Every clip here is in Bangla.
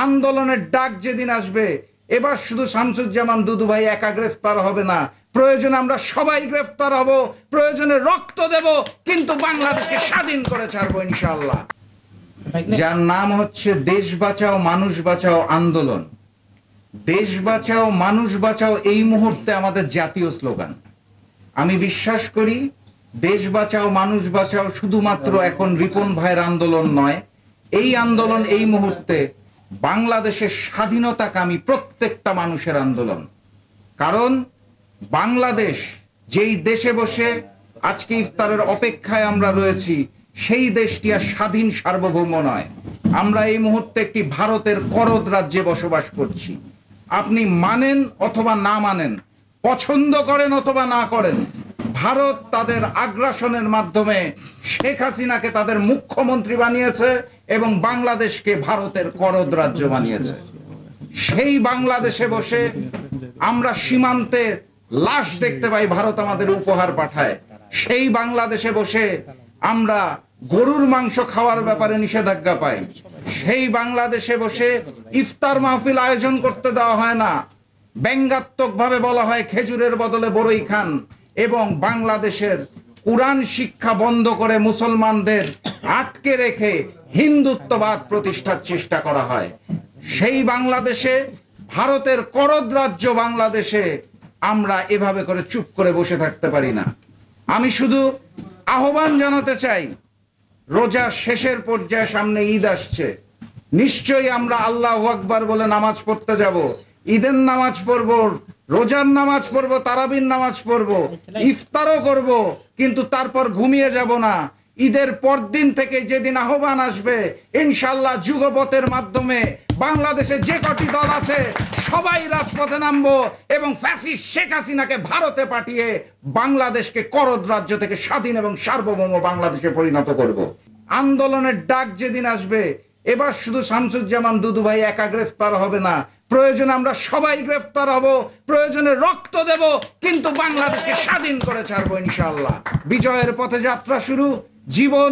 আন্দোলনের ডাক যেদিন আসবে, এবার শুধু শামসুজ্জামান দুদু ভাই একা গ্রেফতার হবে না, প্রয়োজনে আমরা সবাই গ্রেফতার হব, প্রয়োজনে রক্ত দেব, কিন্তু বাংলাদেশকে স্বাধীন করে ছাড়বো ইনশাআল্লাহ। যার নাম হচ্ছে দেশ বাঁচাও মানুষ বাঁচাও আন্দোলন। দেশ বাঁচাও মানুষ বাঁচাও এই মুহূর্তে আমাদের জাতীয় স্লোগান। আমি বিশ্বাস করি দেশ বাঁচাও মানুষ বাঁচাও শুধুমাত্র এখন রিপন ভাইয়ের আন্দোলন নয়, এই আন্দোলন এই মুহূর্তে বাংলাদেশের স্বাধীনতাকামী প্রত্যেকটা মানুষের আন্দোলন। কারণ বাংলাদেশ যেই দেশে বসে আজকে ইফতারের অপেক্ষায় আমরা রয়েছি, সেই দেশটি আর স্বাধীন সার্বভৌম নয়। আমরা এই মুহূর্তে একটি ভারতের করদ রাজ্যে বসবাস করছি। আপনি মানেন অথবা না মানেন, পছন্দ করেন অথবা না করেন, ভারত তাদের আগ্রাসনের মাধ্যমে শেখ হাসিনাকে তাদের মুখ্যমন্ত্রী বানিয়েছে এবং বাংলাদেশকে ভারতের করদ রাজ্য বানিয়েছে। সেই বাংলাদেশে বসে আমরা সীমান্তে লাশ দেখতে পাই, ভারত আমাদের উপহার পাঠায়। সেই বাংলাদেশে বসে আমরা গরুর মাংস খাওয়ার ব্যাপারে নিষেধাজ্ঞা পাই। সেই বাংলাদেশে বসে ইফতার মাহফিল আয়োজন করতে দেওয়া হয় না, ব্যঙ্গাত্মকভাবে বলা হয় খেজুরের বদলে বড়ই খান, এবং বাংলাদেশের কুরআন শিক্ষা বন্ধ করে মুসলমানদের আটকে রেখে হিন্দুত্ববাদ প্রতিষ্ঠার চেষ্টা করা হয়। সেই বাংলাদেশে, ভারতের করদ রাজ্য বাংলাদেশে আমরা এভাবে করে চুপ করে বসে থাকতে পারি না। আমি শুধু আহ্বান জানাতে চাই, রোজা শেষের পর্যায়ে, সামনে ঈদ আসছে, নিশ্চয়ই আমরা আল্লাহু আকবার বলে নামাজ পড়তে যাব, ঈদের নামাজ পড়ব, রোজার নামাজ পড়ব, তারাবির নামাজ পড়ব, ইফতারও করব, কিন্তু তারপর ঘুমিয়ে যাব না। ঈদের পরদিন থেকে যেদিন আহ্বান আসবে, ইনশাআল্লাহ যুগপথের মাধ্যমে বাংলাদেশে যে কটি দল আছে সবাই রাজপথে নামবো এবং ফ্যাসিস্ট শেখ হাসিনাকে ভারতে পাঠিয়ে বাংলাদেশকে করদ রাজ্য থেকে স্বাধীন এবং সার্বভৌম বাংলাদেশে পরিণত করব। আন্দোলনের ডাক যেদিন আসবে, এবার শুধু শামসুজ্জামান দুদু ভাই একা গ্রেফতার হবে না, প্রয়োজনে আমরা সবাই গ্রেফতার হব, প্রয়োজনে রক্ত দেব, কিন্তু বাংলাদেশকে স্বাধীন করে ছাড়বো ইনশাআল্লাহ। বিজয়ের পথে যাত্রা শুরু, জীবন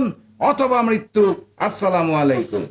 অথবা মৃত্যু। আসসালামু আলাইকুম।